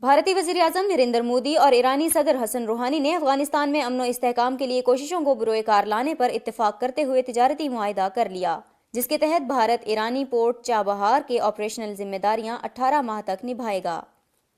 بھارتی وزیر اعظم نریندر مودی اور ایرانی صدر حسن روحانی نے افغانستان میں امن و استحکام کے لیے کوششوں کو بروئے کار لانے پر اتفاق کرتے ہوئے تجارتی معاہدہ کر لیا، جس کے تحت بھارت ایرانی پورٹ چابہار کے آپریشنل ذمہ داریاں 18 ماہ تک نبھائے گا۔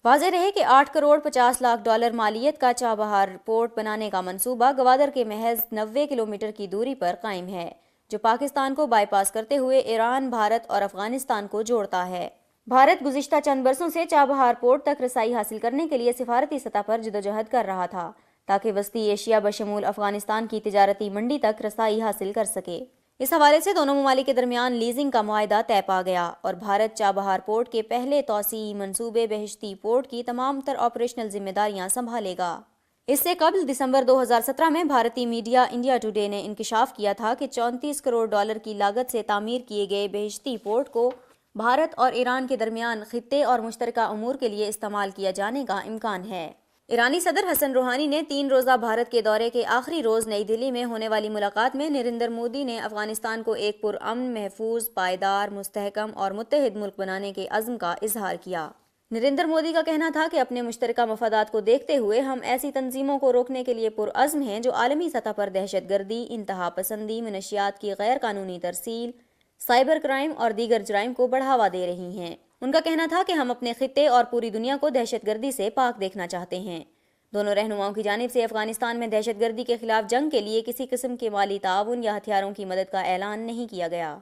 واضح رہے کہ 8 کروڑ 50 لاکھ ڈالر مالیت کا چابہار پورٹ بنانے کا منصوبہ گوادر کے محض 90 کلومیٹر کی دوری پر قائم ہے، جو پاکستان کو بائی پاس کرتے ہوئے ایران، بھارت اور افغانستان کو جوڑتا ہے۔ بھارت گزشتہ چند برسوں سے چابہار پورٹ تک رسائی حاصل کرنے کے لیے سفارتی سطح پر جدوجہد کر رہا تھا، تاکہ وسطی ایشیا بشمول افغانستان کی تجارتی منڈی تک رسائی حاصل کر سکے۔ اس حوالے سے دونوں ممالک کے درمیان لیزنگ کا معاہدہ طے پا گیا اور بھارت چابہار پورٹ کے پہلے توسیعی منصوبے بہشتی پورٹ کی تمام تر آپریشنل ذمہ داریاں سنبھالے گا۔ اس سے قبل دسمبر 2017 میں بھارتی میڈیا انڈیا ٹوڈے نے انکشاف کیا تھا کہ 34 کروڑ ڈالر کی لاگت سے تعمیر کیے گئے بہشتی پورٹ کو بھارت اور ایران کے درمیان خطے اور مشترکہ امور کے لیے استعمال کیا جانے کا امکان ہے۔ ایرانی صدر حسن روحانی نے 3 روزہ بھارت کے دورے کے آخری روز نئی دہلی میں ہونے والی ملاقات میں نریندر مودی نے افغانستان کو ایک پرامن، محفوظ، پائیدار، مستحکم اور متحد ملک بنانے کے عزم کا اظہار کیا۔ نریندر مودی کا کہنا تھا کہ اپنے مشترکہ مفادات کو دیکھتے ہوئے ہم ایسی تنظیموں کو روکنے کے لیے پرعزم ہیں جو عالمی سطح پر دہشت گردی، انتہا پسندی، منشیات کی غیر قانونی ترسیل، سائبر کرائم اور دیگر جرائم کو بڑھاوا دے رہی ہیں۔ ان کا کہنا تھا کہ ہم اپنے خطے اور پوری دنیا کو دہشت گردی سے پاک دیکھنا چاہتے ہیں۔ دونوں رہنماؤں کی جانب سے افغانستان میں دہشت گردی کے خلاف جنگ کے لیے کسی قسم کے مالی تعاون یا ہتھیاروں کی مدد کا اعلان نہیں کیا گیا۔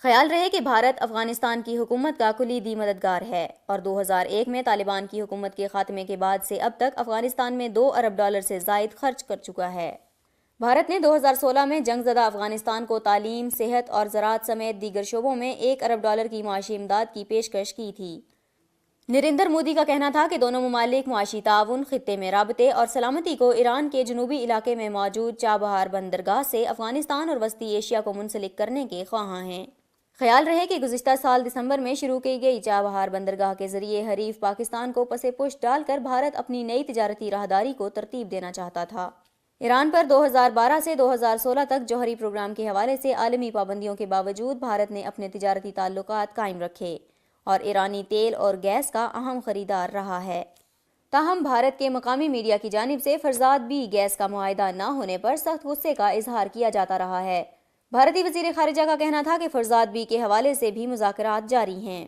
خیال رہے کہ بھارت افغانستان کی حکومت کا کلیدی مددگار ہے اور 2001 میں طالبان کی حکومت کے خاتمے کے بعد سے اب تک افغانستان میں 2 ارب ڈالر سے زائد خرچ کر چکا ہے۔ بھارت نے 2016 میں جنگ زدہ افغانستان کو تعلیم، صحت اور زراعت سمیت دیگر شعبوں میں 1 ارب ڈالر کی معاشی امداد کی پیشکش کی تھی۔ نریندر مودی کا کہنا تھا کہ دونوں ممالک معاشی تعاون، خطے میں رابطے اور سلامتی کو ایران کے جنوبی علاقے میں موجود چابہار بندرگاہ سے افغانستان اور وسطی ایشیا کو منسلک کرنے کے خواہاں ہیں۔ خیال رہے کہ گزشتہ سال دسمبر میں شروع کی گئی چابہار بندرگاہ کے ذریعے حریف پاکستان کو پس پشت ڈال کر بھارت اپنی نئی تجارتی راہداری کو ترتیب دینا چاہتا تھا۔ ایران پر 2012 سے 2016 تک جوہری پروگرام کے حوالے سے عالمی پابندیوں کے باوجود بھارت نے اپنے تجارتی تعلقات قائم رکھے اور ایرانی تیل اور گیس کا اہم خریدار رہا ہے۔ تاہم بھارت کے مقامی میڈیا کی جانب سے فرزاد بی گیس کا معاہدہ نہ ہونے پر سخت غصے کا اظہار کیا جاتا رہا ہے۔ بھارتی وزیر خارجہ کا کہنا تھا کہ فرزاد بی کے حوالے سے بھی مذاکرات جاری ہیں۔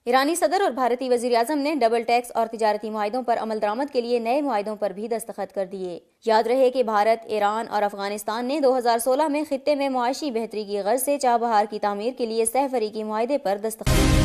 ایرانی صدر اور بھارتی وزیر اعظم نے ڈبل ٹیکس اور تجارتی معاہدوں پر عمل درآمد کے لیے نئے معاہدوں پر بھی دستخط کر دیے۔ یاد رہے کہ بھارت، ایران اور افغانستان نے 2016 میں خطے میں معاشی بہتری کی غرض سے چابہار کی تعمیر کے لیے سہ فریقی معاہدے پر دستخط کیے۔